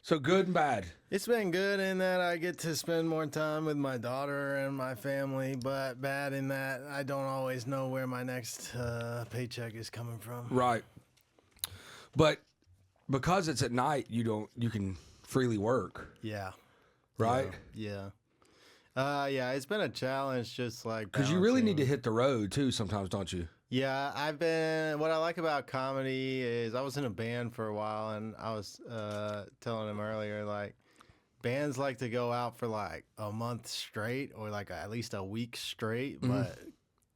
So good and bad. It's been good in that I get to spend more time with my daughter and my family, but bad in that I don't always know where my next paycheck is coming from. Right. But because it's at night, you can freely work, Yeah. right? Yeah. Yeah, it's been a challenge just like Because you really need to balancing. hit the road too sometimes, don't you? Yeah, what I like about comedy is I was in a band for a while and I was telling him earlier, like, bands like to go out for like a month straight or like at least a week straight, but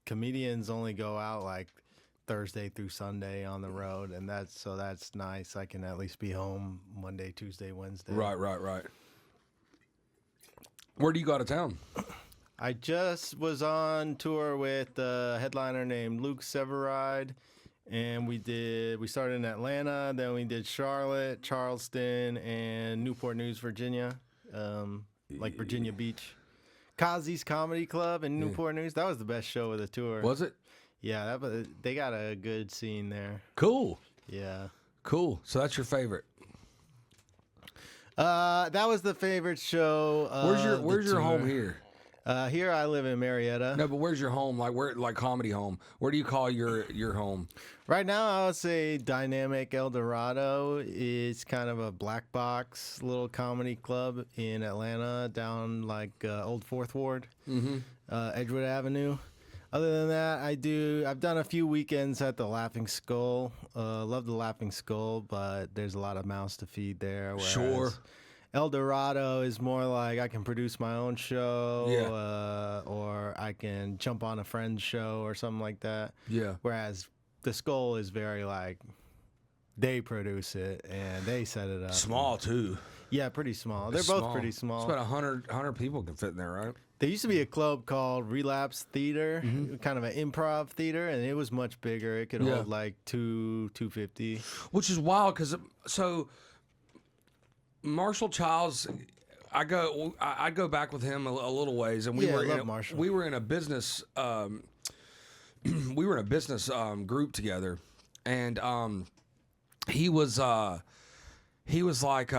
comedians only go out like Thursday through Sunday on the road, and that's nice. I can at least be home Monday, Tuesday, Wednesday. Right. Where do you go out of town? I just was on tour with a headliner named Luke Severide, and we started in Atlanta, then we did Charlotte, Charleston, and Newport News, Virginia, like Virginia Beach. Kazi's Comedy Club in Newport News. That was the best show of the tour. Was it? Yeah, they got a good scene there. Cool. Yeah. Cool. So that's your favorite. That was the favorite show. Where's your home here? Here I live in Marietta. No, but where's your home? Like comedy home. Where do you call your home? Right now, I would say Dynamic El Dorado is kind of a black box little comedy club in Atlanta, down like Old Fourth Ward, Edgewood Avenue. Other than that, I've done a few weekends at the Laughing Skull. Love the Laughing Skull, but there's a lot of mouths to feed there. Sure. El Dorado is more like I can produce my own show, or I can jump on a friend's show or something like that. Yeah. Whereas the Skull is very like they produce it and they set it up. Small too. Yeah, pretty small. They're It's both small. pretty small. It's about 100 people can fit in there, right? There used to be a club called Relapse Theater, kind of an improv theater, and it was much bigger. It could hold like 250. Which is wild because Marshall Childs, I go back with him a little ways, and we Yeah, were I love in Marshall. we were in a business we were in a business group together, and he was like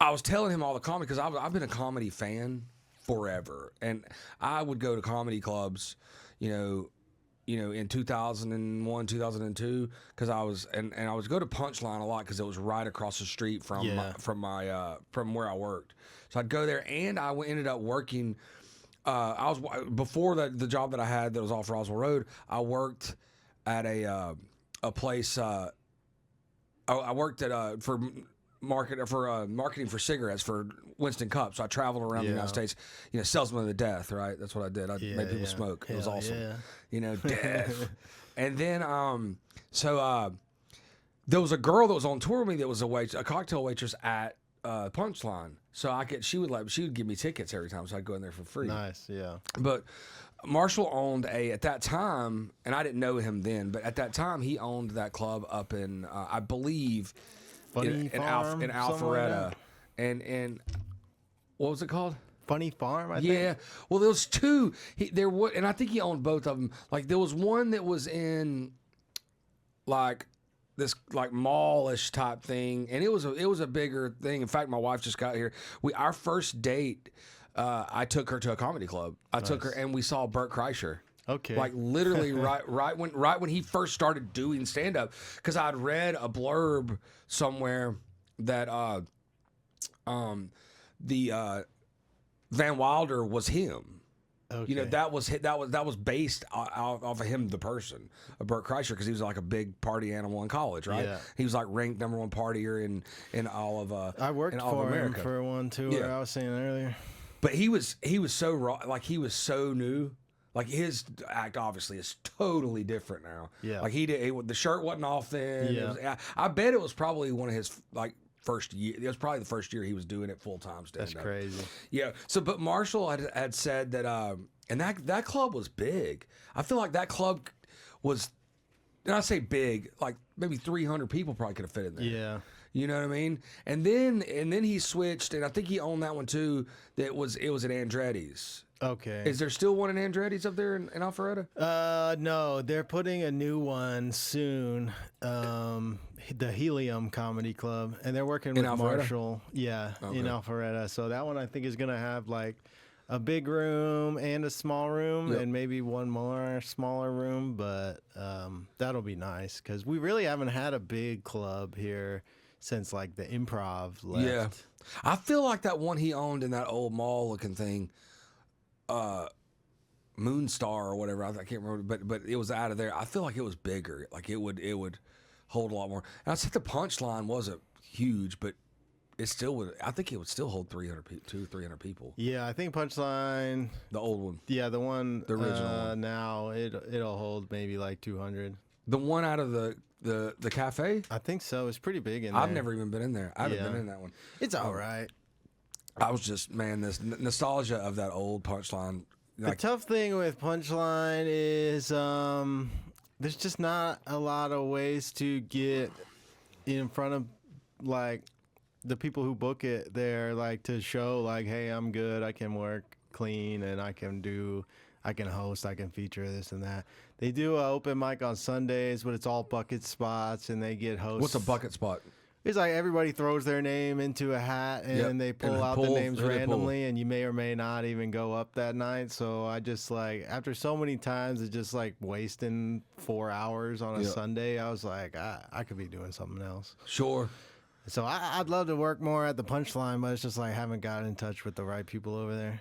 I was telling him all the comedy because I've been a comedy fan forever, and I would go to comedy clubs, in 2001, 2002, because I was and I would go to Punchline a lot because it was right across the street from from where I worked. So I'd go there, and I ended up working. I was before the job that I had that was off Roswell Road. I worked at a place. I worked at for marketing for cigarettes for Winston Cup. So I traveled around the United States, salesman of the death, right? That's what I did. I made people smoke. It was awesome. Death. And then, there was a girl that was on tour with me that was a cocktail waitress at Punchline. So she would give me tickets every time, so I'd go in there for free. Nice, yeah. But Marshall owned at that time, and I didn't know him then, but at that time he owned that club up in, I believe, in Alpharetta, and what was it called? Funny Farm, I think. Yeah. Well, there was two. And I think he owned both of them. Like there was one that was in, like this like mallish type thing, and it was a bigger thing. In fact, my wife just got here. Our first date, I took her to a comedy club. I took her and we saw Bert Kreischer. Okay. Like literally right when he first started doing stand up, because I'd read a blurb somewhere that the Van Wilder was him. Okay. That was based off of him, the person, of Bert Kreischer, because he was like a big party animal in college, right? Yeah. He was like ranked #1 partier in all of I worked in all of for him America. for one tour. Yeah. I was saying earlier. But he was so raw, like he was so new. Like his act obviously is totally different now. Yeah. Like the shirt wasn't off then. Yeah. I bet it was probably one of his like first year. It was probably the first year he was doing it full time. That's crazy. Yeah. So, but Marshall had said that, and that club was big. I feel like that club was, and I say big, like maybe 300 people probably could have fit in there. Yeah. You know what I mean? And then he switched, and I think he owned that one too. It was at Andretti's. Okay. Is there still one in Andretti's up there in Alpharetta? No, they're putting a new one soon. The Helium Comedy Club, and they're working with Marshall. Yeah, in Alpharetta. So that one I think is gonna have like a big room and a small room, and maybe one more smaller room. But that'll be nice because we really haven't had a big club here since like the Improv left. Yeah, I feel like that one he owned in that old mall looking thing, Moonstar or whatever. I can't remember, but it was out of there. I feel like it was bigger. Like it would hold a lot more. And I said the Punchline wasn't huge, but it still would. I think it would still hold 300 people. Yeah, I think Punchline, the old one. Yeah, the original one. Now it'll hold maybe like 200. The one out of the cafe? I think so. It's pretty big in there. I've never even been in there. I haven't been in that one. It's all right. I was just, man, this nostalgia of that old Punchline. The tough thing with Punchline is there's just not a lot of ways to get in front of like the people who book it there, like to show like, hey, I'm good, I can work clean, and I can host, I can feature this and that. They do an open mic on Sundays, but it's all bucket spots, and they get hosts. What's a bucket spot? It's like everybody throws their name into a hat, and they pull out the names randomly, and you may or may not even go up that night. So I just like, after so many times, it's just like wasting 4 hours on a Sunday. I was like, I could be doing something else. Sure. So I'd love to work more at the Punchline, but it's just like I haven't gotten in touch with the right people over there.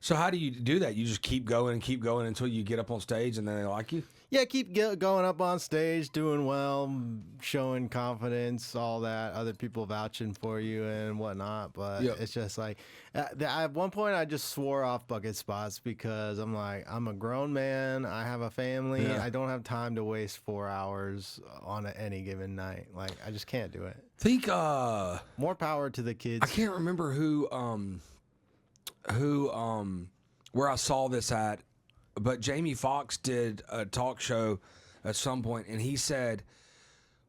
So how do you do that? You just keep going until you get up on stage and then they like you? Yeah, keep going up on stage, doing well, showing confidence, all that, other people vouching for you and whatnot. But it's just like, at one point I just swore off bucket spots because I'm like, I'm a grown man, I have a family, I don't have time to waste 4 hours on any given night. Like, I just can't do it. Think more power to the kids. I can't remember who where I saw this at, but Jamie Foxx did a talk show at some point, and he said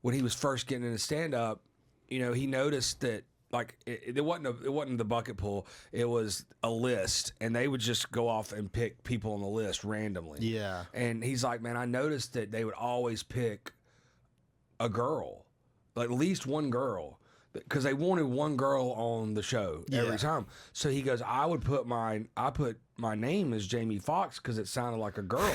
when he was first getting into stand-up, you know, he noticed that like it wasn't the bucket pool, it was a list, and they would just go off and pick people on the list randomly. Yeah. And he's like, man, I noticed that they would always pick a girl, like at least one girl, because they wanted one girl on the show every time. So he goes, I put my name as Jamie Foxx because it sounded like a girl.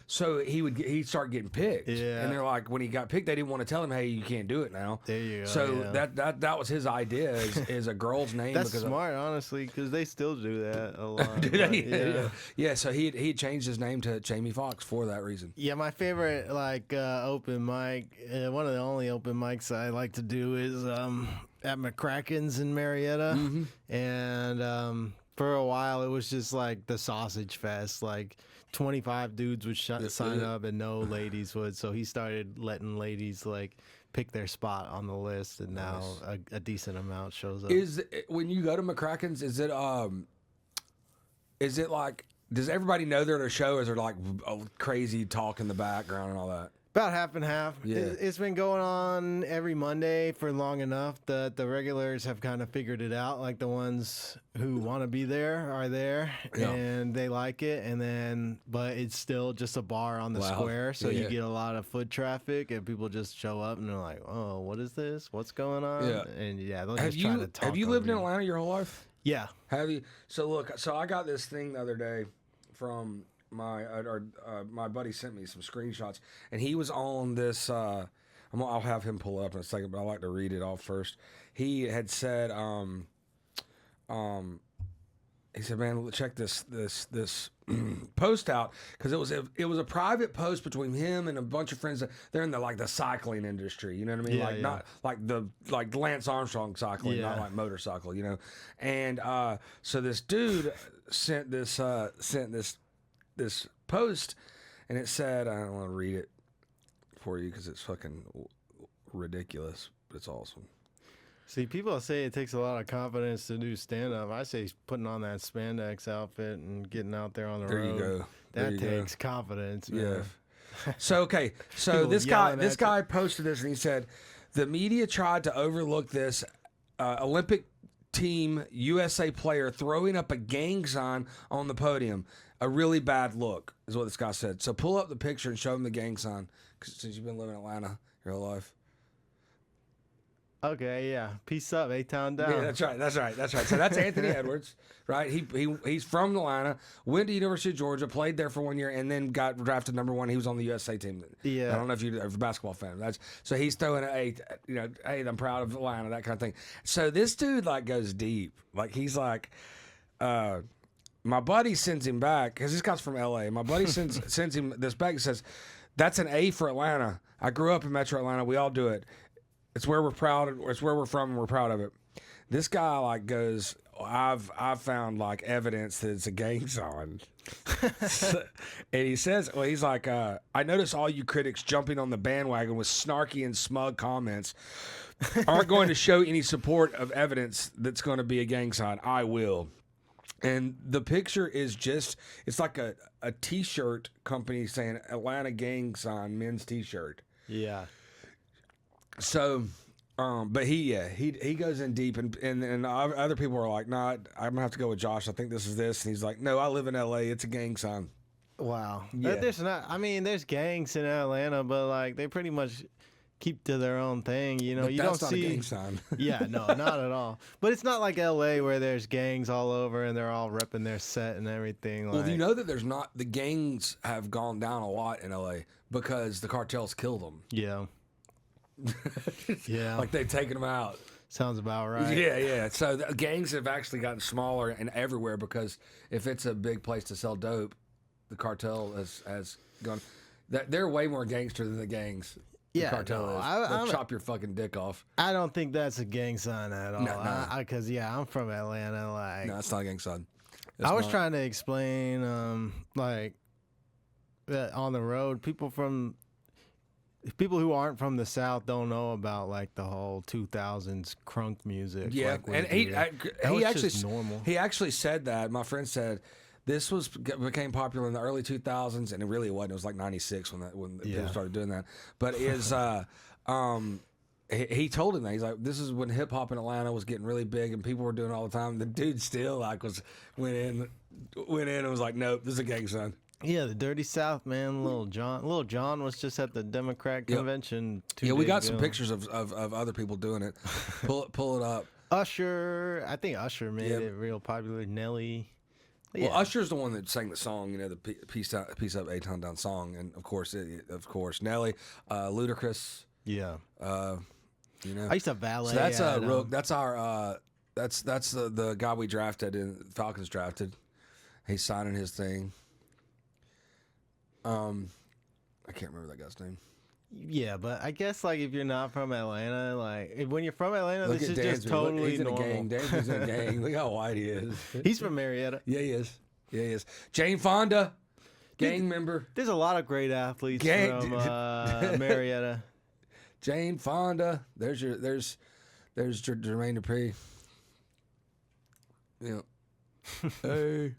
So he'd start getting picked. Yeah. And they're like, when he got picked, they didn't want to tell him, hey, you can't do it now. There you go. So that was his idea is a girl's name. That's smart, honestly, because they still do that a lot. Do they? Yeah. So he changed his name to Jamie Foxx for that reason. Yeah, my favorite open mic, one of the only open mics I like to do is at McCracken's in Marietta. Mm-hmm. And for a while, it was just like the sausage fest. Like 25 dudes would sign up and no ladies would. So he started letting ladies like pick their spot on the list, and now a decent amount shows up. When you go to McCracken's, is it like, does everybody know they're at a show, or is there like a crazy talk in the background and all that? About half and half. Yeah. It's been going on every Monday for long enough that the regulars have kind of figured it out. Like the ones who want to be there are there, and they like it. But it's still just a bar on the square, so you get a lot of foot traffic, and people just show up and they're like, "Oh, what is this? What's going on?" Yeah. And they'll just try to talk. Have you lived in Atlanta your whole life? Yeah. Have you? So look, I got this thing the other day from my buddy sent me some screenshots, and he was on this. I'll have him pull up in a second, but I like to read it off first. He had said, he said, man, check this post out, because it was a private post between him and a bunch of friends. They're in the cycling industry, you know what I mean? Yeah, Not like Lance Armstrong cycling, not like motorcycle, you know. And so this dude sent this post, and it said, I don't want to read it for you because it's fucking ridiculous, but it's awesome. See, people say it takes a lot of confidence to do stand-up. I say putting on that spandex outfit and getting out there on the road. There you go. That takes confidence, man. Yeah. So this guy posted this, and he said, The media tried to overlook this Olympic team USA player throwing up a gang sign on the podium. A really bad look is what this guy said. So pull up the picture and show him the gang sign, 'cause since you've been living in Atlanta your whole life. Okay, yeah. Peace up, A-Town down. Yeah, that's right. So that's Anthony Edwards, right? He's from Atlanta, went to University of Georgia, played there for 1 year, and then got drafted #1. He was on the USA team. Yeah. I don't know if you're a basketball fan. So he's throwing hey, I'm proud of Atlanta, that kind of thing. So this dude like goes deep. Like he's like, my buddy sends him back because this guy's from LA. My buddy sends him this back and says, "That's an A for Atlanta. I grew up in Metro Atlanta. We all do it. It's where we're proud. It's where we're from, and we're proud of it." This guy like goes, I've found like evidence that it's a gang sign. And he says, well, he's like, I notice all you critics jumping on the bandwagon with snarky and smug comments aren't going to show any support of evidence that's going to be a gang sign. I will. And the picture is it's like a t-shirt company saying Atlanta gang sign men's t-shirt. Yeah. So, but he goes in deep, and other people are like, "Nah, I'm gonna have to go with Josh. I think this is this." And he's like, "No, I live in LA. It's a gang sign." Wow. Yeah. There's gangs in Atlanta, but like they pretty much keep to their own thing. You know, But you that's don't not see a gang sign. Yeah, no, not at all. But it's not like LA where there's gangs all over and they're all repping their set and everything. Well, you know that the gangs have gone down a lot in LA because the cartels killed them. Yeah. Yeah. Like they've taken them out. Sounds about right. Yeah. So the gangs have actually gotten smaller and everywhere because if it's a big place to sell dope, the cartel has gone. They're way more gangster than the gangs. Yeah, cartel no, is. They'll chop your fucking dick off. I don't think that's a gang sign at all. No. Because I'm from Atlanta. Like, No, it's not a gang sign. I was trying to explain, like, that on the road, people who aren't from the South don't know about like the whole 2000s crunk music. Yeah, like and he just normal. He actually said that. My friend said this became popular in the early 2000s, and it really wasn't. It was like 96 when people started doing that. But he told him that he's like, this is when hip hop in Atlanta was getting really big, and people were doing it all the time. The dude still like went in and was like, nope, this is a gang sign. Yeah, the Dirty South, man. Little John was just at the Democrat convention. We got some pictures of other people doing it. Pull it up. Usher, I think Usher made it real popular. Nelly. Well, Usher's the one that sang the song, the Peace Up, A-Town Down song, and of course, Nelly, Ludacris. Yeah. I used to valet. So that's that's the guy we drafted in Falcons drafted. He's signing his thing. I can't remember that guy's name. Yeah, but I guess like if you're not from Atlanta, like when you're from Atlanta, Look this is at just totally he's normal. in a gang. Dansby's in a gang. Look how white he is. He's from Marietta. Yeah, he is. Jane Fonda, gang member. There's a lot of great athletes from Marietta. Jane Fonda. There's Jermaine Dupri. Yeah. Hey.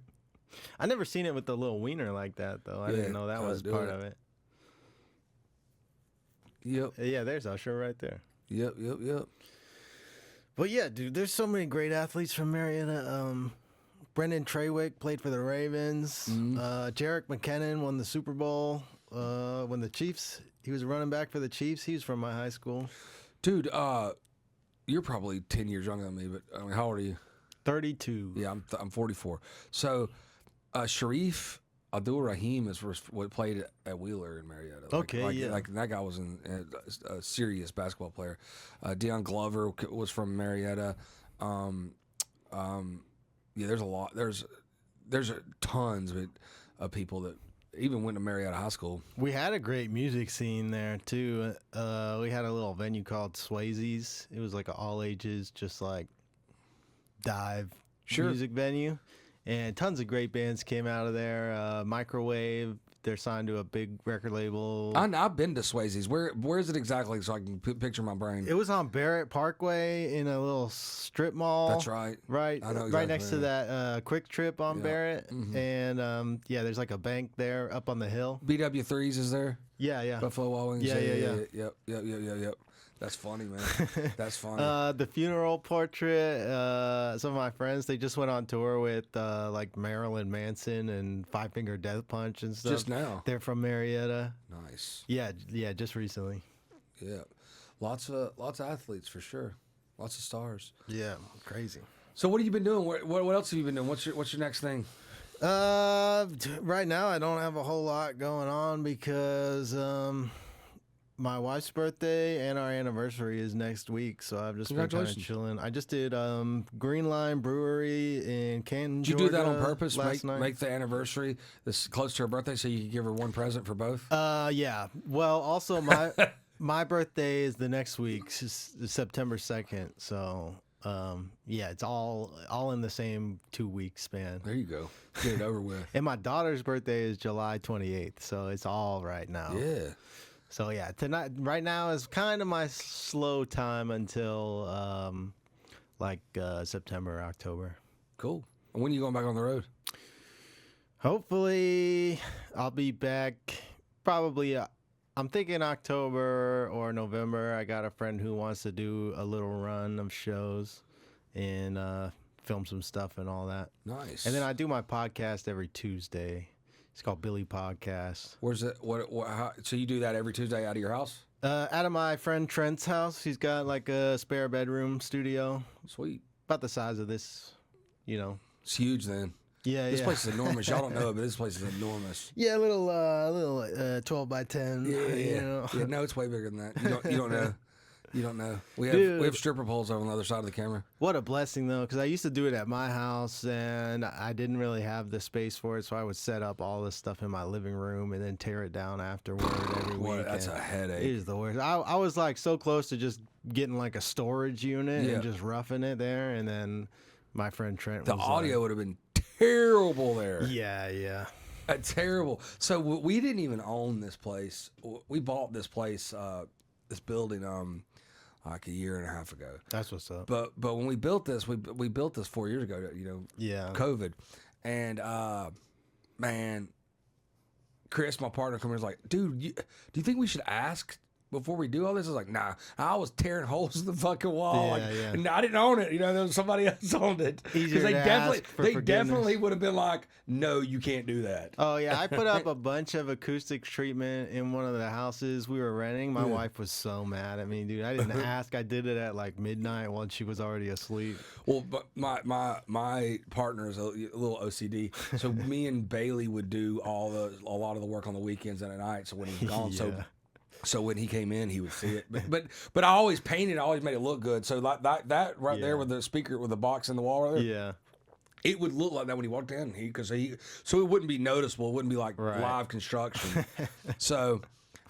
I never seen it with the little wiener like that though. I didn't know that was part of it. Yep. Yeah, there's Usher right there. Yep. But yeah, dude, there's so many great athletes from Marietta. Brendan Trawick played for the Ravens. Jerick McKinnon won the Super Bowl when the Chiefs. He was running back for the Chiefs. He was from my high school. Dude, you're probably 10 years younger than me, but I mean, how old are you? 32. Yeah, I'm 44. So, Sharif Abdul-Rahim is what played at Wheeler in Marietta. Like that guy was a serious basketball player. Deion Glover was from Marietta. There's a lot. There's tons of people that even went to Marietta High School. We had a great music scene there too. We had a little venue called Swayze's. It was like an all ages, just like dive music venue. And tons of great bands came out of there. Microwave, they're signed to a big record label. I've been to Swayze's. Where is it exactly so I can picture my brain? It was on Barrett Parkway in a little strip mall. That's right. Right, I know exactly right next to that Quick Trip on Barrett. Mm-hmm. And there's like a bank there up on the hill. BW3s is there? Yeah. Buffalo Wild Wings. Yeah. Yep. That's funny, man. That's funny. The funeral portrait. Some of my friends, they just went on tour with like Marilyn Manson and Five Finger Death Punch and stuff. Just now. They're from Marietta. Nice. Yeah, just recently. Yeah, lots of athletes for sure. Lots of stars. Yeah, crazy. So what have you been doing? What else have you been doing? What's your next thing? Right now I don't have a whole lot going on because my wife's birthday and our anniversary is next week, so I've just been kind of chilling. I just did Green Line Brewery in Canton, Did you Georgia, do that on purpose? Last night. Make the anniversary this close to her birthday so you could give her one present for both? Yeah. Well, also my birthday is the next week, September 2nd. So yeah, it's all in the same 2-week span. There you go. Get it over with. And my daughter's birthday is July 28th, so it's all right now. Yeah. So yeah, right now is kind of my slow time until September, October. Cool. And when are you going back on the road? Hopefully, I'll be back probably. I'm thinking October or November. I got a friend who wants to do a little run of shows and film some stuff and all that. Nice. And then I do my podcast every Tuesday. It's called Billy Podcast. Where's it? So you do that every Tuesday out of your house? Out of my friend Trent's house. He's got like a spare bedroom studio. Sweet. About the size of this, It's huge then. Yeah, This place is enormous. Y'all don't know it, but this place is enormous. Yeah, a little 12 by 10. Yeah. Yeah, no, it's way bigger than that. You don't know. You don't know. We have stripper poles over on the other side of the camera. What a blessing, though, because I used to do it at my house, and I didn't really have the space for it, so I would set up all this stuff in my living room and then tear it down afterward every week. That's a headache. It is the worst. I was like so close to just getting like a storage unit and just roughing it there, and then my friend Trent the audio would have been terrible there. Yeah. Terrible. So we didn't even own this place. We bought this place, this building, like a year and a half ago. That's what's up. But when we built this, we built this 4 years ago. Yeah. COVID, and man, Chris, my partner, come here, was like, dude, do you think we should ask before we do all this? I was like, nah. I was tearing holes in the fucking wall. Yeah. And I didn't own it. There was somebody else owned it. Because they definitely would have been like, no, you can't do that. Oh yeah, I put up a bunch of acoustic treatment in one of the houses we were renting. My wife was so mad at me, dude. I didn't ask. I did it at like midnight while she was already asleep. Well, but my partner is a little OCD, so me and Bailey would do a lot of the work on the weekends and at night. So when he's gone, So when he came in, he would see it. But I always painted. I always made it look good. So like that right there with the speaker with the box in the wall right there. Yeah. It would look like that when he walked in. So it wouldn't be noticeable. It wouldn't be like live construction. So,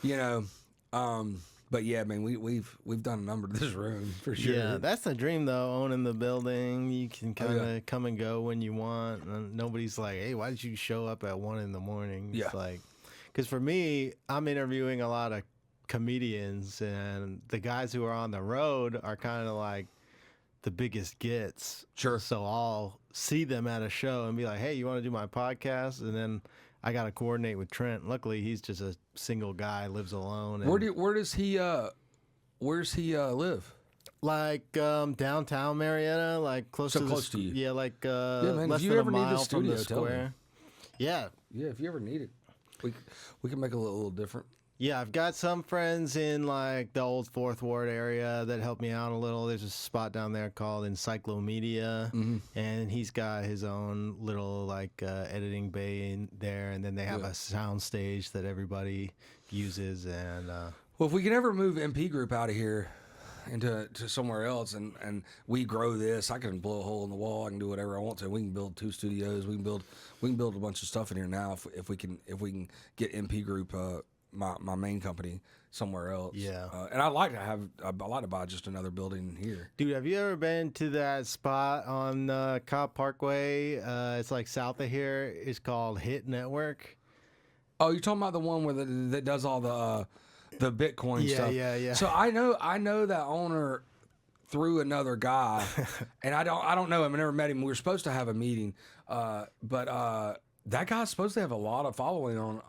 but yeah, man, we've done a number to this room for sure. Yeah, that's the dream though. Owning the building, you can kind of come and go when you want. And nobody's like, hey, why did you show up at 1 a.m? It's like, because for me, I'm interviewing a lot of comedians, and the guys who are on the road are kind of like the biggest gets. Sure. So I'll see them at a show and be like, hey, you want to do my podcast? And then I got to coordinate with Trent. Luckily, he's just a single guy, lives alone. And where's he live? Like downtown Marietta, like close to you. Yeah, like man, less if you than ever a need mile the studio, from the tell me. square. Yeah. Yeah, if you ever need it, we can make it a little different. Yeah, I've got some friends in like the old 4th Ward area that help me out a little. There's a spot down there called Encyclomedia, and he's got his own little like editing bay in there, and then they have a sound stage that everybody uses. And well, if we can ever move MP Group out of here into somewhere else, and we grow this, I can blow a hole in the wall. I can do whatever I want to. We can build 2 studios. We can build a bunch of stuff in here now if we can get MP Group. My main company somewhere else. Yeah. And I'd like to buy just another building here. Dude, have you ever been to that spot on Cobb Parkway? It's like south of here. It's called Hit Network. Oh, you're talking about the one that does all the Bitcoin stuff. Yeah. So I know that owner through another guy, and I don't know him. I never met him. We were supposed to have a meeting, but That guy's supposed to have a lot of following on.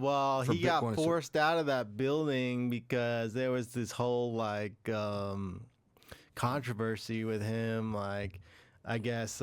Well, he got Bitcoin. forced out of that building because there was this whole like controversy with him. Like, I guess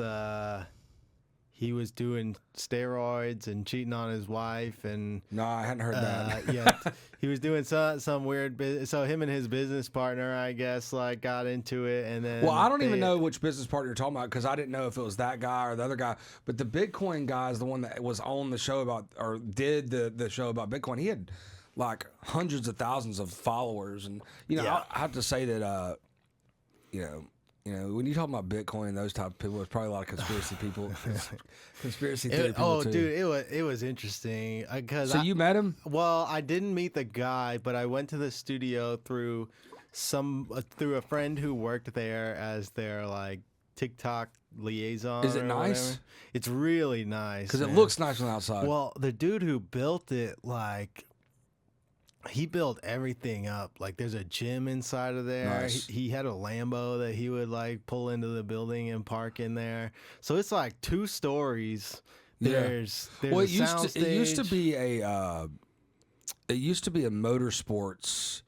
he was doing steroids and cheating on his wife, and No, I hadn't heard that. yeah, he was doing some weird. So him and his business partner, I guess, like got into it, and then. Well, I don't even know which business partner you're talking about because I didn't know if it was that guy or the other guy. But the Bitcoin guy is the one that was on the show about or did the show about Bitcoin. He had like hundreds of thousands of followers, and Yeah. I have to say that when you talk about Bitcoin and those type of people, there's probably a lot of conspiracy people, conspiracy theory people too. Dude, it was interesting because. So you met him? Well, I didn't meet the guy, but I went to the studio through a friend who worked there as their like TikTok liaison. Is it or nice? whatever. It's really nice Because it man. looks nice on the outside. Well, the dude who built it, like, he built everything up. Like, there's a gym inside of there. Nice. He had a Lambo that he would like pull into the building and park in there. So it's like 2 stories. There's well, a it used to soundstage. be a motorsports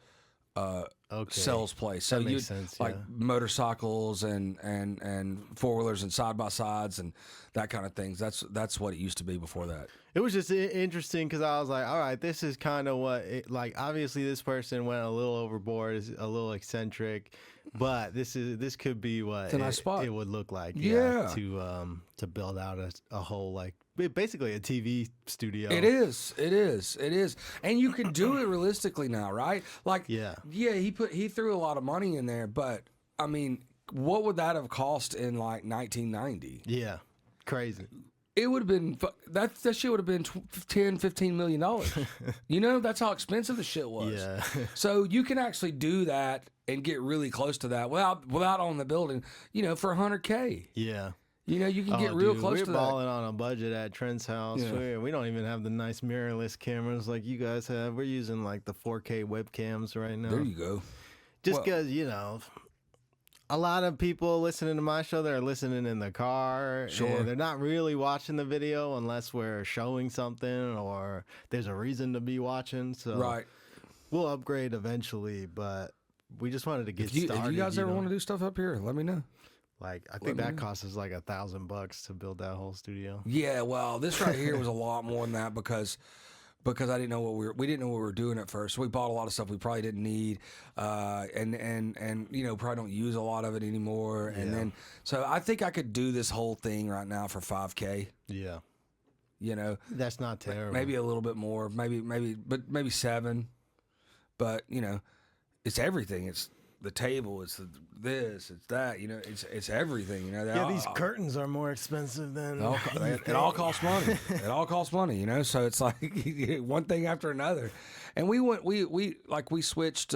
Okay. sales place. So That makes you sense, like yeah. motorcycles and four wheelers and side by sides and that kind of things. That's what it used to be before that. It was just interesting because I was like, all right, this is kind of what it, like. Obviously, this person went a little overboard, is a little eccentric, but this could be what a nice spot. it would look like. Yeah. To build out a whole like basically a TV studio. It is, and you can do it realistically now, right? Like, Yeah. he threw a lot of money in there, but I mean, what would that have cost in like 1990? Yeah, crazy. It would have been that shit would have been $10-15 million. That's how expensive the shit was. Yeah. So you can actually do that and get really close to that without owning the building. For $100K. Yeah. You can get real Dude, close we're to that. balling on a budget at Trent's house. Yeah. We don't even have the nice mirrorless cameras like you guys have. We're using like the 4K webcams right now. There you go. Just because, a lot of people listening to my show, they're listening in the car. Sure. And they're not really watching the video unless we're showing something or there's a reason to be watching. So Right. we'll upgrade eventually, but we just wanted to get If you started. guys ever want to do stuff up here, let me know. Like, I think that costs us like $1,000 to build that whole studio. Yeah, well, this right here was a lot more than that because I didn't know we didn't know what we were doing at first. So we bought a lot of stuff we probably didn't need, and probably don't use a lot of it anymore. And then so I think I could do this whole thing right now for $5K. Yeah. That's not terrible. Maybe a little bit more, maybe $7. But it's everything. It's the table. It's this. It's that. It's everything. These curtains are more expensive than it all costs money. It all costs money, So it's like one thing after another. And we switched.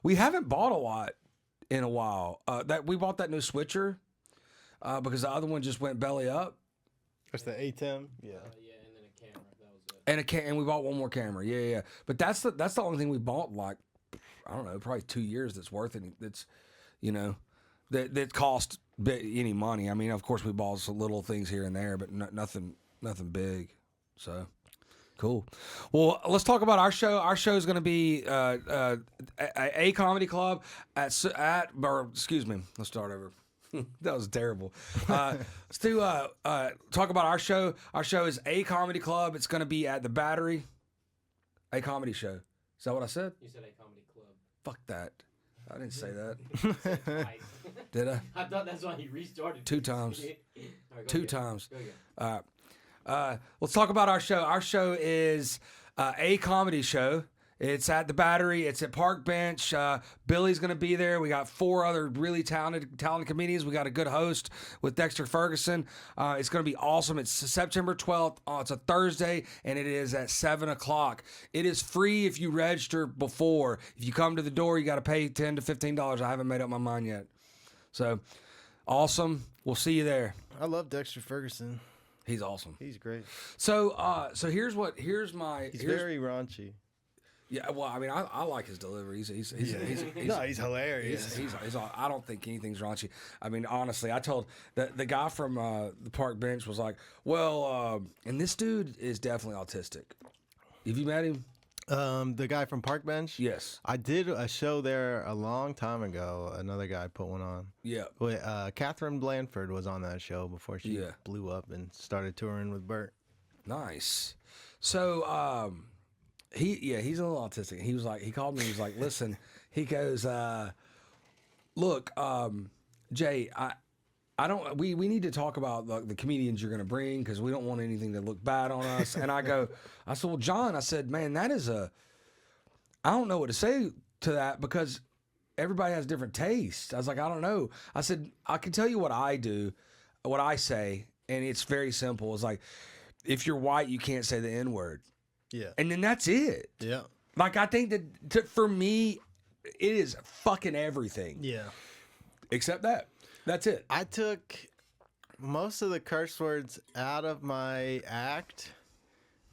We haven't bought a lot in a while. That we bought that new switcher because the other one just went belly up. It's the ATEM. Yeah. And then a camera. That was it. And we bought one more camera. Yeah. But that's the only thing we bought in like, I don't know, probably 2 years that's worth it. That's, that cost any money. I mean, of course we bought some little things here and there, but nothing big. So cool. Well, let's talk about our show. Our show is going to be a comedy club let's start over. That was terrible. Let's do talk about our show. Our show is A Comedy Club. It's going to be at the Battery. A comedy show. Is that what I said? You said a comedy club. Fuck that. I didn't say that. Twice. Did I? I thought that's why he restarted. 2 times. All right, go 2 again. times. Go again. Let's talk about our show. Our show is a comedy show. It's at the Battery. It's at Park Bench. Billy's going to be there. We got 4 other really talented comedians. We got a good host with Dexter Ferguson. It's going to be awesome. It's September 12th. It's a Thursday, and it is at 7 o'clock. It is free if you register before. If you come to the door, you got to pay $10 to $15. I haven't made up my mind yet. So, awesome. We'll see you there. I love Dexter Ferguson. He's awesome. He's great. So here's my He's very raunchy. Yeah, well, I mean, I like his delivery. He's hilarious. I don't think anything's raunchy. I mean, honestly, I told the guy from the park bench was like, well, and this dude is definitely autistic. Have you met him? The guy from Park Bench? Yes. I did a show there a long time ago. Another guy put one on. Yeah. Catherine Blanford was on that show before she Yeah. blew up and started touring with Bert. Nice. So, he's a little autistic. He was like, he called me. He was like, listen, he goes, look, Jay, I don't. We need to talk about the comedians you're going to bring because we don't want anything to look bad on us. And I said, well, John, I said, man, I don't know what to say to that because everybody has different tastes. I was like, I don't know. I said, I can tell you what I do, what I say, and it's very simple. It's like, if you're white, you can't say the N-word. Yeah. And then that's it. Yeah. Like, I think that for me, it is fucking everything. Yeah. Except that. That's it. I took most of the curse words out of my act.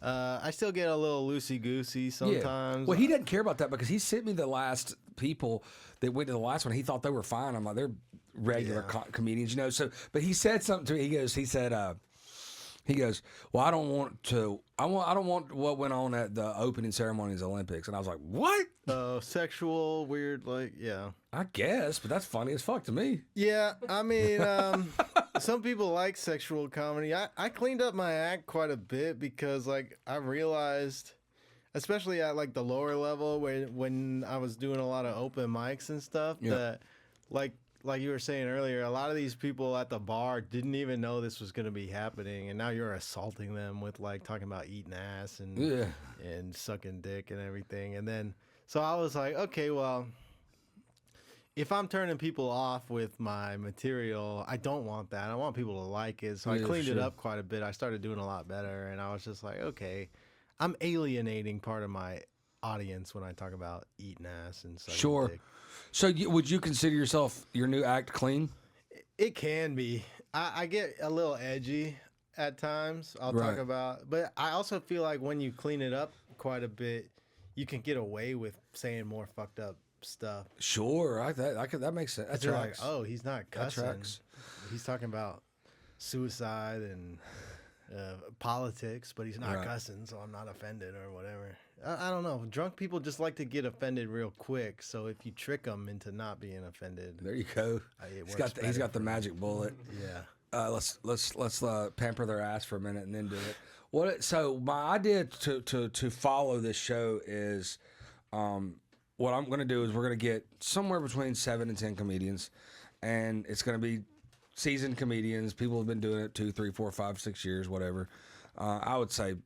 I still get a little loosey-goosey sometimes. Well, he doesn't care about that because he sent me the last people that went to the last one. He thought they were fine. I'm like, they're regular comedians, you know. So, but he said something to me. He goes, well, I don't want what went on at the opening ceremony of the Olympics. And I was like, what? Sexual, weird, like, yeah. I guess, but that's funny as fuck to me. Yeah, I mean, some people like sexual comedy. I cleaned up my act quite a bit because, like, I realized, especially at, like, the lower level when I was doing a lot of open mics and stuff, that, like you were saying earlier, a lot of these people at the bar didn't even know this was going to be happening, and now you're assaulting them with, like, talking about eating ass and sucking dick and everything. And then, so I was like, okay, well, if I'm turning people off with my material, I don't want that. I want people to like it. So I cleaned it up quite a bit. I started doing a lot better, and I was just like, okay, I'm alienating part of my audience when I talk about eating ass and sucking dick. So would you consider yourself your new act clean? It can be. I get a little edgy at times. I'll talk about, but I also feel like when you clean it up quite a bit, you can get away with saying more fucked up stuff. Sure, that makes sense. That tracks. Like, oh, he's not cussing. That tracks. He's talking about suicide and politics, but he's not cussing, so I'm not offended or whatever. I don't know. Drunk people just like to get offended real quick. So if you trick them into not being offended, there you go. He's got the magic bullet. Yeah. Let's pamper their ass for a minute and then do it. So my idea to follow this show is, what I'm going to do is we're going to get somewhere between 7 and 10 comedians, and it's going to be seasoned comedians. People have been doing it 2, 3, 4, 5, 6 years, whatever. I would say,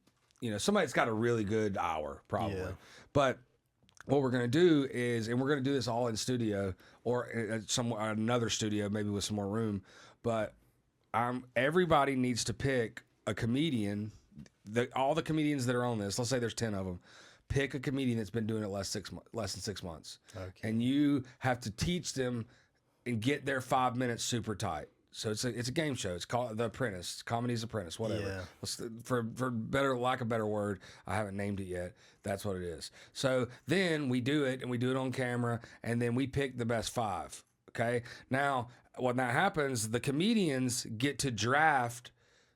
somebody's got a really good hour, probably. Yeah. But what we're going to do is, and we're going to do this all in studio or another studio, maybe with some more room. But everybody needs to pick a comedian. All the comedians that are on this, let's say there's 10 of them. Pick a comedian that's been doing it less than 6 months. Okay. And you have to teach them and get their 5 minutes super tight. So it's a game show. It's called The Apprentice. Comedy's Apprentice, whatever. Yeah. For better lack of a better word, I haven't named it yet. That's what it is. So then we do it, and we do it on camera, and then we pick the best 5. Okay? Now, when that happens, the comedians get to draft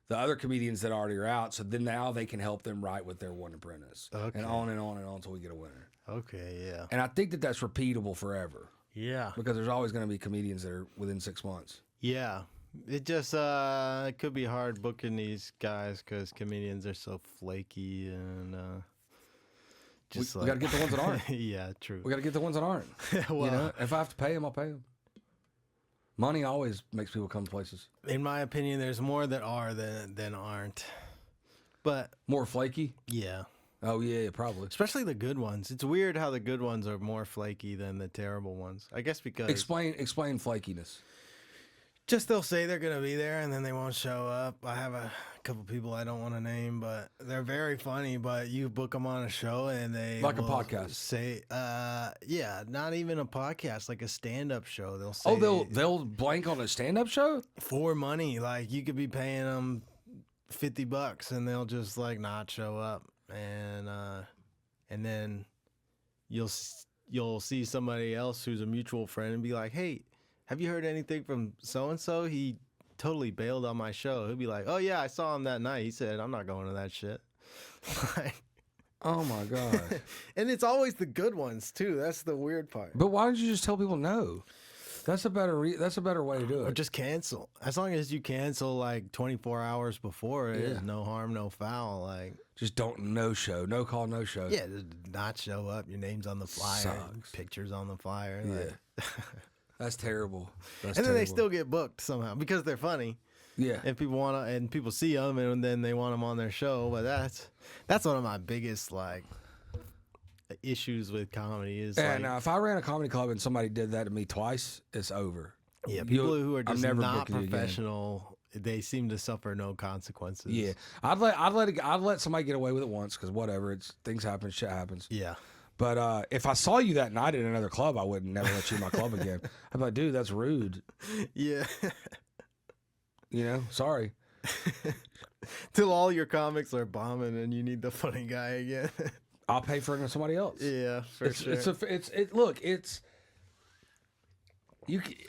the other comedians that already are out, so then now they can help them write with their one apprentice. Okay. And on and on and on until we get a winner. Okay, yeah. And I think that's repeatable forever. Yeah. Because there's always going to be comedians that are within 6 months. Yeah. It just it could be hard booking these guys because comedians are so flaky and we got to get the ones that aren't. Yeah, true. We got to get the ones that aren't. Well, if I have to pay them, I'll pay them. Money always makes people come places. In my opinion, there's more that are than aren't. But more flaky? Yeah. Oh, yeah, probably. Especially the good ones. It's weird how the good ones are more flaky than the terrible ones. I guess because... Explain flakiness. Just they'll say they're going to be there, and then they won't show up. I have a couple people I don't want to name, but they're very funny, but you book them on a show, and they... Like a podcast. Say, yeah, not even a podcast, like a stand-up show. They'll say... Oh, they'll blank on a stand-up show? For money. Like, you could be paying them $50, and they'll just, like, not show up. And then you'll see somebody else who's a mutual friend and be like, "Hey, have you heard anything from so and so? He totally bailed on my show." He'll be like, "Oh yeah, I saw him that night. He said I'm not going to that shit." Like, Oh my god! and it's always the good ones too. That's the weird part. But why don't you just tell people no? That's a better that's a better way to do Or it. just cancel. As long as you cancel like 24 hours before, it Yeah. is no harm, no foul. Like, Just don't no show, no call, no show. yeah, just not show up. Your name's on the flyer, Sucks. pictures on the flyer. Yeah. Like, That's terrible. That's and then they terrible. still get booked somehow because they're funny. Yeah. And people want to, and people see them, and then they want them on their show. But that's one of my biggest like issues with comedy is And like, if I ran a comedy club and somebody did that to me twice, it's over. yeah, people who are I'm just never not booking you again. professional, they seem to suffer no consequences. Yeah, I'd let somebody get away with it once because whatever, things happen, shit happens. Yeah. But if I saw you that night at another club, I would never let you in my club again. I'm like, dude, that's rude. Yeah. You know, sorry. Till all your comics are bombing and you need the funny guy again. I'll pay for somebody else. Yeah, for It's sure. look, it's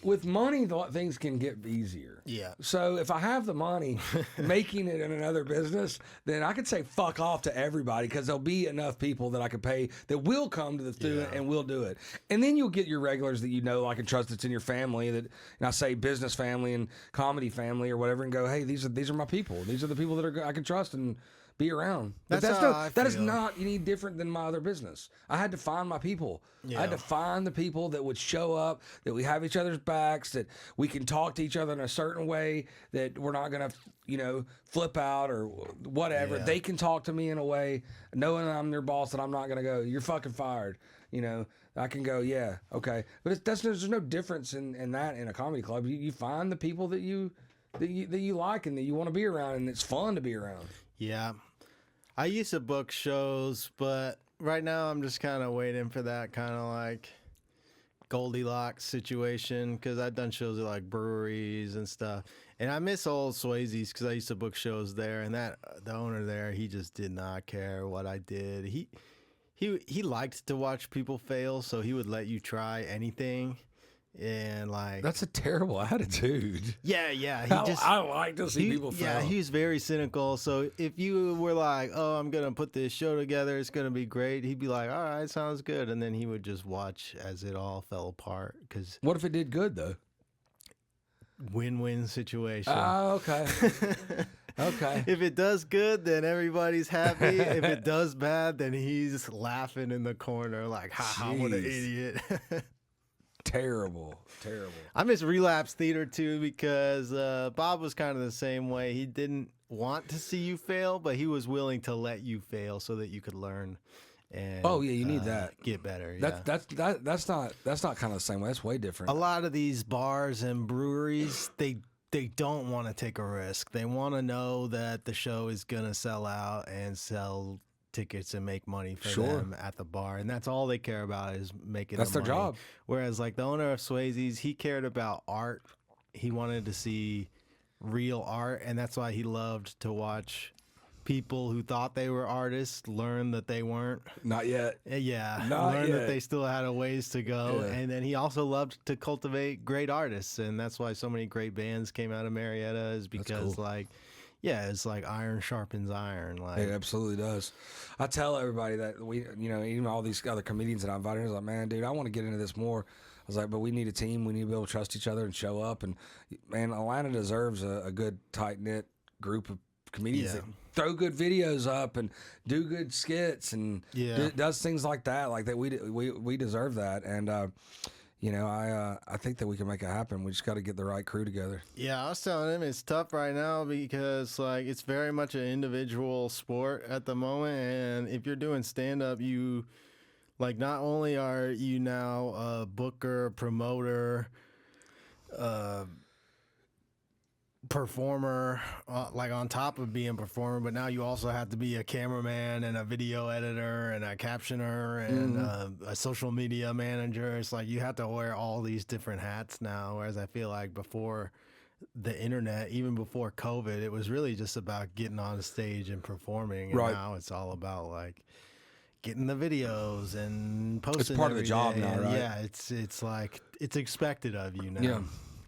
with money, things can get easier. Yeah. So if I have the money, making it in another business, then I could say fuck off to everybody because there'll be enough people that I could pay that will come to the student and will do it. And then you'll get your regulars that you know, like and trust that's in your family. That and I say business family and comedy family or whatever, and go, hey, these are my people. These are the people that I can trust and be around. But That's how I that is feel. not any different than my other business. I had to find my people. I had Yeah. to find the people that would show up, that we have each other's backs, that we can talk to each other in a certain way, that we're not going to, flip out or whatever. Yeah. They can talk to me in a way, knowing I'm their boss, that I'm not going to go, you're fucking fired. I can go, yeah, okay. But there's no difference in that in a comedy club. You find the people that you like and that you want to be around, and it's fun to be around. Yeah. I used to book shows, but right now I'm just kind of waiting for that kind of like Goldilocks situation because I've done shows at like breweries and stuff. And I miss old Swayze's because I used to book shows there, and the owner there, he just did not care what I did. He liked to watch people fail, so he would let you try anything. And like That's a terrible attitude. yeah, I like to see people fail. Yeah, he's very cynical. So if you were like, "Oh, I'm gonna put this show together, it's gonna be great," he'd be like, "All right, sounds good," and then he would just watch as it all fell apart because What if it did good though? win-win situation. Oh, okay. Okay. If it does good, then everybody's happy. If it does bad, then he's laughing in the corner like, "Ha ha, what an Jeez. idiot." Terrible. I miss Relapse Theater too because Bob was kind of the same way. He didn't want to see you fail, but he was willing to let you fail so that you could learn. And Oh, yeah, you need that. Get better. Yeah. That's not kind of the same way. That's way different. A lot of these bars and breweries, they don't want to take a risk. They want to know that the show is gonna sell out and sell tickets and make money for Sure. them at the bar, and that's all they care about is making. That's the their money. job. Whereas, like the owner of Swayze's, he cared about art. He wanted to see real art, and that's why he loved to watch people who thought they were artists learn that they weren't. Not yet. Yeah, Not learn yet. that they still had a ways to go. Yeah. And then he also loved to cultivate great artists, and that's why so many great bands came out of Marietta is because cool. it's like iron sharpens iron. Like It absolutely does. I tell everybody that even all these other comedians that I invited, I was like, man, dude, I want to get into this more. I was like, but we need a team. We need to be able to trust each other and show up. And man, Atlanta deserves a good tight knit group of comedians Yeah. that throw good videos up and do good skits and Yeah. does things like that. Like that, we deserve that. And I think that we can make it happen. We just got to get the right crew together. Yeah, I was telling him it's tough right now because like it's very much an individual sport at the moment, and if you're doing stand up, you like not only are you now a booker, promoter, performer, like on top of being a performer, but now you also have to be a cameraman and a video editor and a captioner and a social media manager. It's like you have to wear all these different hats now, whereas I feel like before the internet, even before COVID, it was really just about getting on stage and performing, and Right. now it's all about like getting the videos and posting. part of the every job day. now, And right? Yeah, it's like it's expected of you now. Yeah,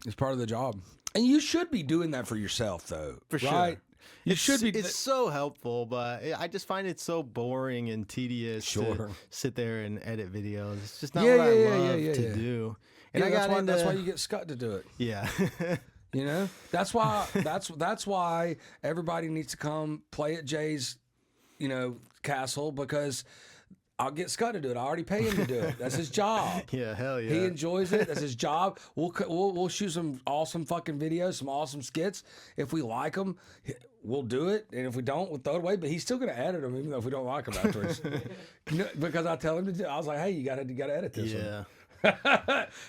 it's part of the job, and you should be doing that for yourself, though. For sure. right? You It's, should be. It's so helpful, but I just find it so boring and tedious Sure. to sit there and edit videos. It's just not Yeah, what I yeah, love yeah, to yeah. do. And Yeah, I that's got why, into that's why you get Scott to do it. yeah. You know, that's why that's why everybody needs to come play at Jay's, castle, because I'll get Scott to do it. I already pay him to do it. That's his job. Yeah, hell yeah. He enjoys it. That's his job. We'll shoot some awesome fucking videos, some awesome skits. If we like them, we'll do it, and if we don't, we'll throw it away. But he's still gonna edit them, even though if we don't like them afterwards. Because I tell him to do. I was like, hey, you gotta edit this one. Yeah.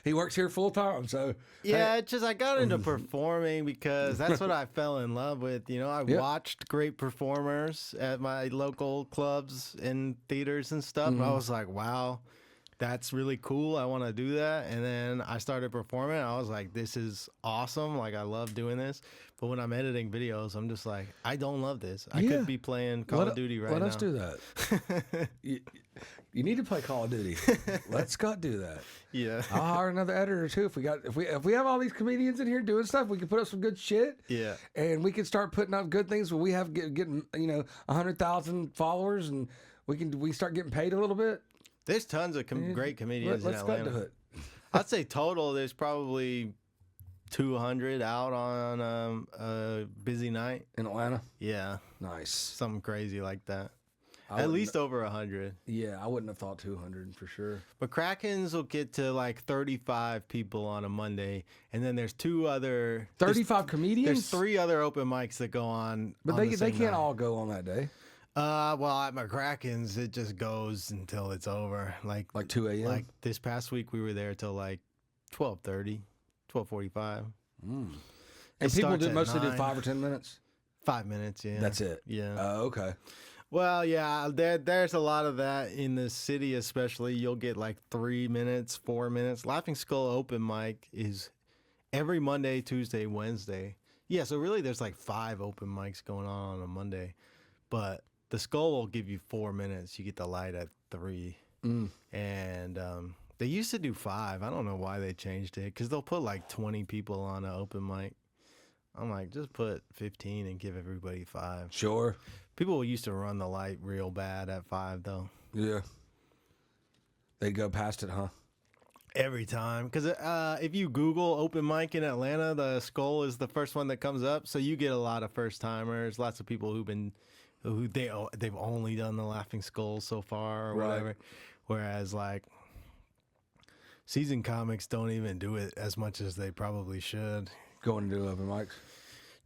He works here full time, so Yeah, it's just I got into performing because that's what I fell in love with. I Yeah. watched great performers at my local clubs and theaters and stuff. And I was like, wow, that's really cool. I want to do that. And then I started performing. I was like, this is awesome. Like, I love doing this. But when I'm editing videos, I'm just like, I don't love this. I Yeah. could be playing Call of Duty right now. Let us do that. You need to play Call of Duty. Let Scott do that. Yeah. I'll hire another editor too. If we have all these comedians in here doing stuff, we can put up some good shit. Yeah. And we can start putting up good things. Where we have getting 100,000 followers, and we start getting paid a little bit. There's tons of great comedians in Let Scott Atlanta. do it. I'd say total, there's probably 200 out on a busy night. In Atlanta. Yeah, Nice. something crazy like that. I At wouldn't- least over 100. Yeah, I wouldn't have thought 200 for sure. But Krakens will get to like 35 people on a Monday, and then there's 35 comedians. There's 3 other open mics that go on. but on they the they same can't night. all go on that day. Well, at my Krakens, it just goes until it's over. Like 2 a.m. Like this past week, we were there till like 12:30, 12:45. And It people starts do at mostly do 9. 5 or 10 minutes. 5 minutes, yeah. That's it. Yeah. Okay. Well, yeah, there's a lot of that in the city, especially. You'll get like 3 minutes, 4 minutes. Laughing Skull open mic is every Monday, Tuesday, Wednesday. Yeah, so really there's like 5 open mics going on a Monday. But the Skull will give you 4 minutes. You get the light at 3. And they used to do 5. I don't know why they changed it, because they'll put like 20 people on an open mic. I'm like, just put 15 and give everybody 5. Sure. People used to run the light real bad at 5, though. Yeah. They go past it, huh? Every time. Because if you Google open mic in Atlanta, the Skull is the first one that comes up. So you get a lot of first timers, lots of people they've only done the Laughing Skull so far or Right. whatever. Whereas, like, seasoned comics don't even do it as much as they probably should. Going to do open mics.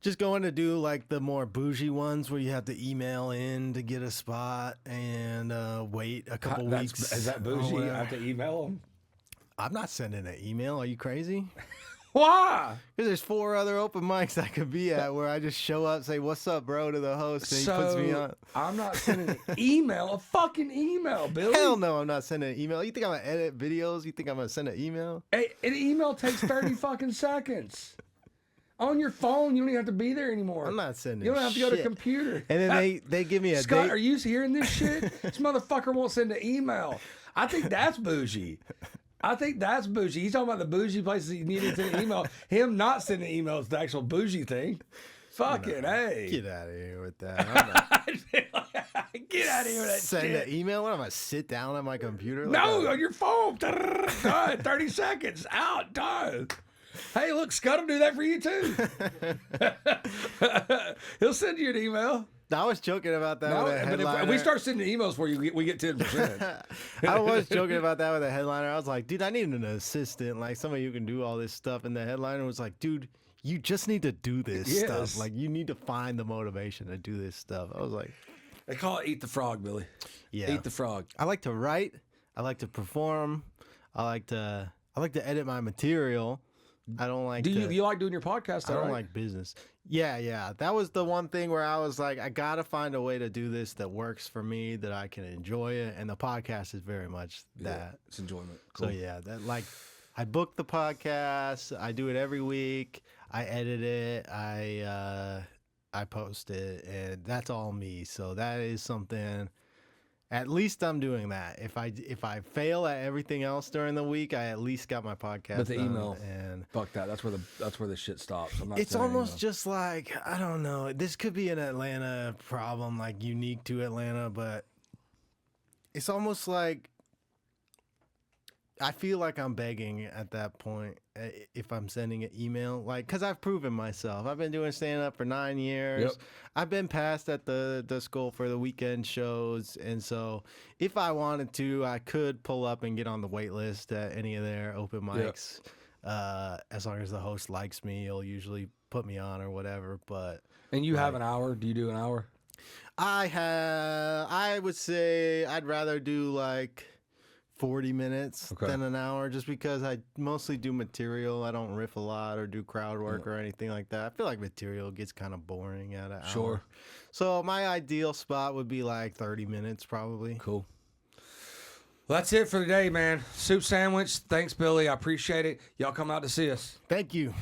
Just going to do like the more bougie ones where you have to email in to get a spot and wait a couple weeks. Is that or bougie? I whatever. have to email them. I'm not sending an email. Are you crazy? Why? Because there's 4 other open mics I could be at where I just show up, say, "What's up, bro?" to the host, and he puts me on. I'm not sending an email, a fucking email, Billy. Hell no, I'm not sending an email. You think I'm gonna edit videos? You think I'm gonna send an email? An email takes 30 fucking seconds. On your phone, you don't even have to be there anymore. I'm not sending. You don't have to go to shit. computer. And then they give me a Scott, date. are you hearing this shit? This motherfucker won't send an email. I think that's bougie. He's talking about the bougie places he needed to send an email. Him not sending email is the actual bougie thing. Fucking hey. Get out of here with that. I'm not Get out of here with that send shit. an email. What am I sit down at my computer? No, on your phone. Done. 30 seconds. Out. Done. Hey, look, Scott will do that for you too. He'll send you an email. I was joking about that No, with a but headliner. if we start sending emails for you, we get 10%. I was joking about that with a headliner. I was like, dude, I need an assistant, like somebody who can do all this stuff. And the headliner was like, dude, you just need to do this Yes. stuff. Like, you need to find the motivation to do this stuff. I was like, They call it eat the frog, Billy. yeah. Eat the frog. I like to write. I like to perform. I like to edit my material. I don't like Do to, you like doing your podcast? I though, don't right? like business. Yeah. That was the one thing where I was like, I gotta find a way to do this that works for me, that I can enjoy it. And the podcast is very much Yeah, that. it's enjoyment. So Cool. yeah, that like I book the podcast, I do it every week, I edit it, I post it, and that's all me. So that is something At least I'm doing that. If I fail at everything else during the week, I at least got my podcast. But the done, email, and fuck that. That's where the shit stops. I'm not it's sending almost emails. just like, I don't know. This could be an Atlanta problem, like unique to Atlanta, but it's almost like I feel like I'm begging at that point if I'm sending an email, like, because I've proven myself. I've been doing stand up for 9 years. Yep. I've been passed at the school for the weekend shows, and so if I wanted to, I could pull up and get on the wait list at any of their open mics. As long as the host likes me, he'll usually put me on or whatever. But And you have an hour? Do you do an hour? I would say I'd rather do like 40 minutes Okay. than an hour, just because I mostly do material. I don't riff a lot or do crowd work or anything like that. I feel like material gets kind of boring at an Sure. hour. So my ideal spot would be like 30 minutes probably. Cool. Well, that's it for today, man. Soup sandwich. Thanks, Billy. I appreciate it. Y'all come out to see us. Thank you.